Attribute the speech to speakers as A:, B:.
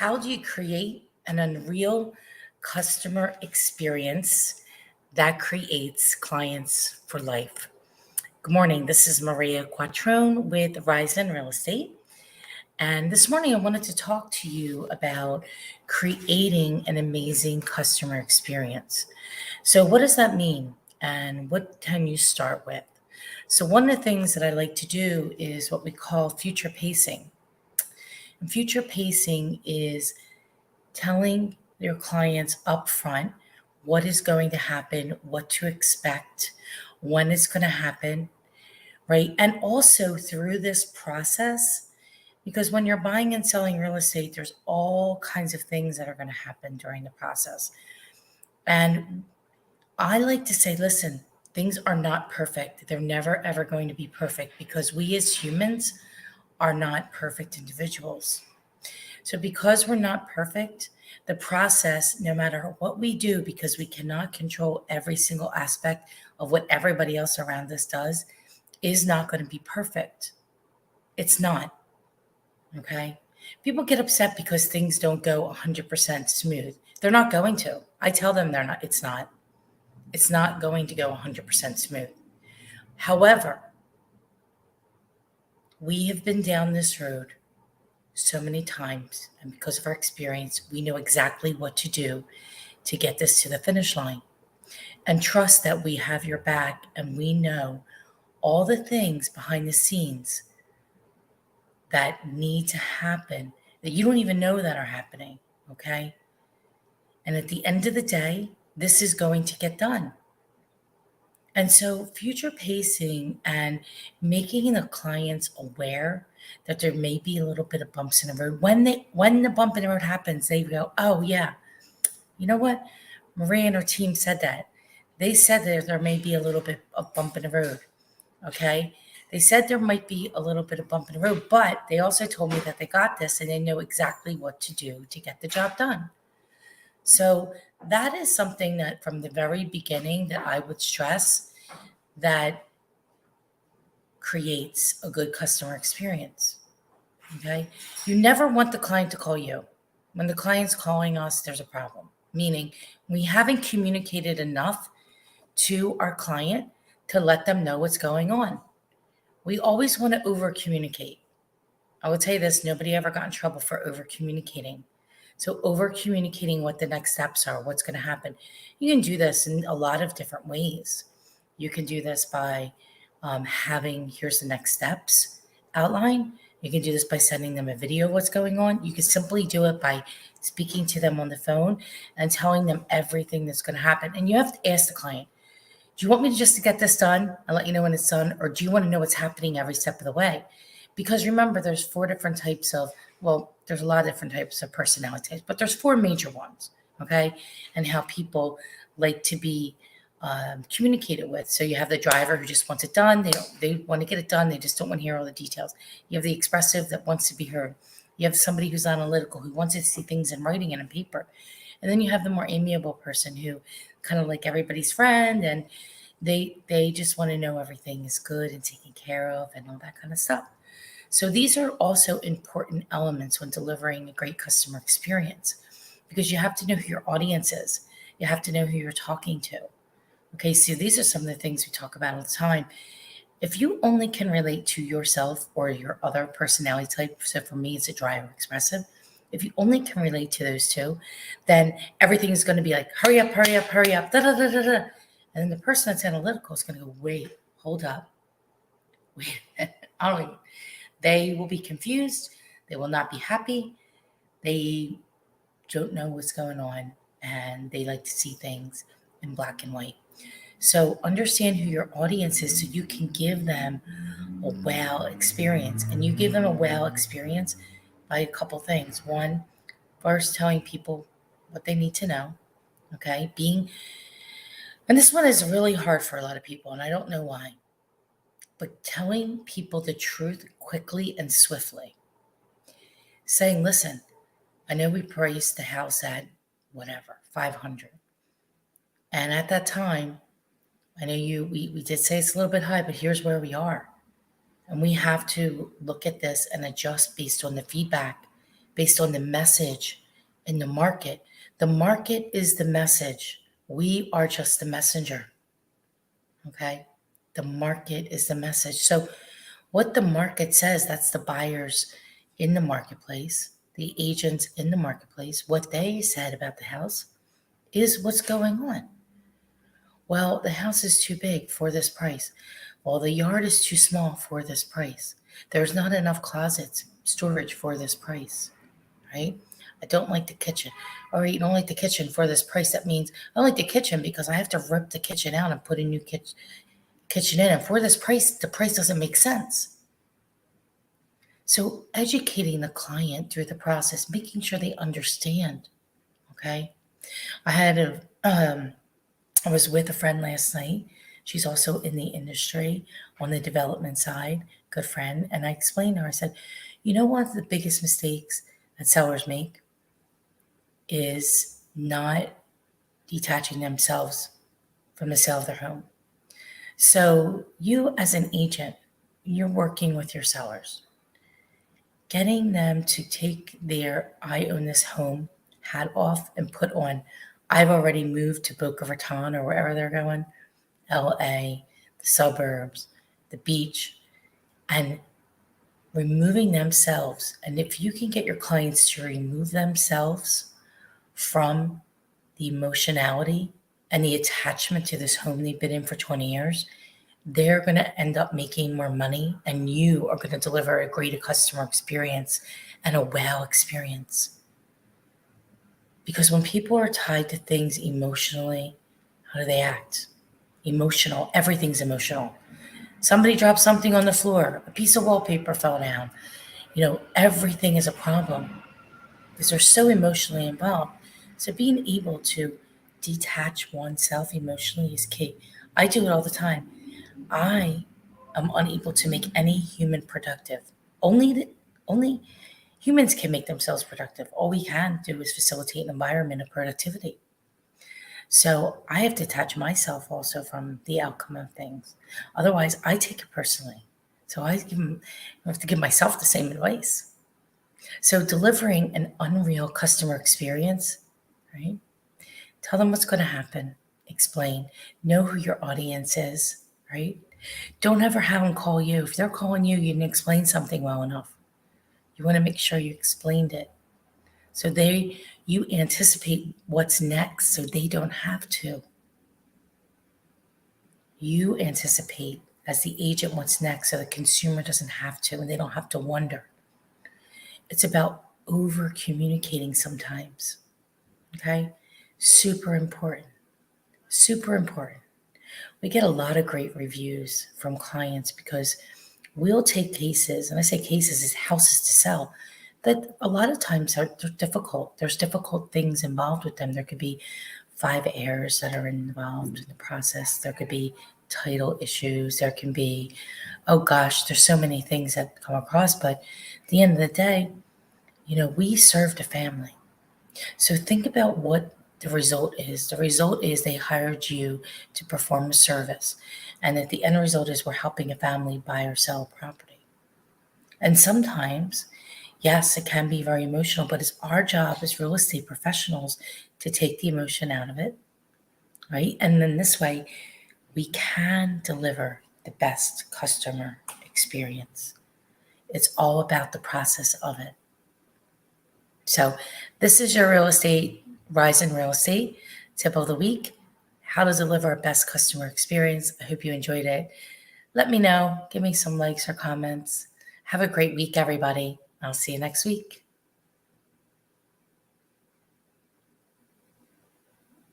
A: How do you create an unreal customer experience that creates clients for life? Good morning. This is Maria Quattrone with Ryzen Real Estate. And this morning I wanted to talk to you about creating an amazing customer experience. So, what does that mean? And what can you start with? So, one of the things that I like to do is what we call future pacing. And future pacing is telling your clients upfront what is going to happen, what to expect, when it's going to happen, right? And also through this process, because when you're buying and selling real estate, there's all kinds of things that are going to happen during the process. And I like to say, listen, things are not perfect. They're never, ever going to be perfect because we as humans are not perfect individuals. So, because we're not perfect, the process, no matter what we do, because we cannot control every single aspect of what everybody else around us does, is not going to be perfect. It's not. Okay. People get upset because things don't go 100% smooth. They're not going to. I tell them they're not. It's not. It's not going to go 100% smooth. However, we have been down this road so many times, and because of our experience, we know exactly what to do to get this to the finish line. And trust that we have your back and we know all the things behind the scenes that need to happen that you don't even know that are happening, okay? And at the end of the day, this is going to get done. And so future pacing and making the clients aware that there may be a little bit of bumps in the road. When the bump in the road happens, they go, oh yeah, you know what? Maria and her team said that. They said that there may be a little bit of bump in the road. Okay. They said there might be a little bit of bump in the road, but they also told me that they got this and they know exactly what to do to get the job done. So that is something that from the very beginning that I would stress that creates a good customer experience. Okay. You never want the client to call you. When the client's calling us, there's a problem, meaning we haven't communicated enough to our client to let them know what's going on. We always want to over communicate. I will tell you this, nobody ever got in trouble for over communicating. So over communicating what the next steps are, what's going to happen. You can do this in a lot of different ways. You can do this by having, here's the next steps outline. You can do this by sending them a video of what's going on. You can simply do it by speaking to them on the phone and telling them everything that's going to happen. And you have to ask the client, do you want me to just to get this done and let you know when it's done? Or do you want to know what's happening every step of the way? Because remember, there's four different types of, well, there's a lot of different types of personality types, but there's four major ones, okay? And how people like to be communicated with. So you have the driver who just wants it done. They want to get it done. They just don't want to hear all the details. You have the expressive that wants to be heard. You have somebody who's analytical, who wants to see things in writing and on paper. And then you have the more amiable person who kind of like everybody's friend, and they just want to know everything is good and taken care of and all that kind of stuff. So these are also important elements when delivering a great customer experience, because you have to know who your audience is. You have to know who you're talking to. Okay, so these are some of the things we talk about all the time. If you only can relate to yourself or your other personality type, so for me, it's a dry or expressive. If you only can relate to those two, then everything is going to be like, hurry up, hurry up, hurry up, da da da da da. And then the person that's analytical is going to go, wait, hold up. Wait, I don't even, they will be confused. They will not be happy. They don't know what's going on, and they like to see things in black and white. So understand who your audience is so you can give them a wow experience. And you give them a wow experience by a couple things. One, first telling people what they need to know. Okay. And this one is really hard for a lot of people, and I don't know why, but telling people the truth quickly and swiftly. Saying, listen, I know we priced the house at whatever, 500. And at that time, I know we did say it's a little bit high, but here's where we are. And we have to look at this and adjust based on the feedback based on the message in the market. The market is the message. We are just the messenger. Okay? The market is the message. So what the market says, that's the buyers in the marketplace, the agents in the marketplace, what they said about the house is what's going on. Well, the house is too big for this price. Well, the yard is too small for this price. There's not enough closets, storage for this price, right? I don't like the kitchen. Or you don't like the kitchen for this price. That means I don't like the kitchen because I have to rip the kitchen out and put a new kitchen in. And for this price, the price doesn't make sense. So educating the client through the process, making sure they understand, okay? I was with a friend last night. She's also in the industry on the development side, good friend. And I explained to her, I said, you know, one of the biggest mistakes that sellers make is not detaching themselves from the sale of their home. So you as an agent, you're working with your sellers, getting them to take their I own this home hat off and put on, I've already moved to Boca Raton or wherever they're going, LA, the suburbs, the beach, and removing themselves. And if you can get your clients to remove themselves from the emotionality and the attachment to this home they've been in for 20 years, they're going to end up making more money, and you are going to deliver a greater customer experience and a wow experience. Because when people are tied to things emotionally, how do they act? Emotional. Everything's emotional. Somebody dropped something on the floor. A piece of wallpaper fell down. Everything is a problem because they're so emotionally involved. So being able to detach oneself emotionally is key. I do it all the time. I am unable to make any human productive. Only humans can make themselves productive. All we can do is facilitate an environment of productivity. So I have to detach myself also from the outcome of things. Otherwise, I take it personally. So I have to give myself the same advice. So delivering an unreal customer experience, right? Tell them what's going to happen. Explain. Know who your audience is, right? Don't ever have them call you. If they're calling you, you didn't explain something well enough. You want to make sure you explained it. So you anticipate what's next so they don't have to. You anticipate as the agent what's next so the consumer doesn't have to and they don't have to wonder. It's about over communicating sometimes. Okay? Super important. Super important. We get a lot of great reviews from clients because we'll take cases, and I say cases as houses to sell, that a lot of times they're difficult. There's difficult things involved with them. There could be 5 heirs that are involved in the process. There could be title issues. There can be, oh gosh, there's so many things that come across. But at the end of the day, we served a family. So think about what the result is. The result is they hired you to perform a service. And that the end result is we're helping a family buy or sell a property. And sometimes, yes, it can be very emotional, but it's our job as real estate professionals to take the emotion out of it, right? And then this way, we can deliver the best customer experience. It's all about the process of it. So this is your Rise in Real Estate tip of the week. How to deliver a best customer experience. I hope you enjoyed it. Let me know. Give me some likes or comments. Have a great week, everybody. I'll see you next week.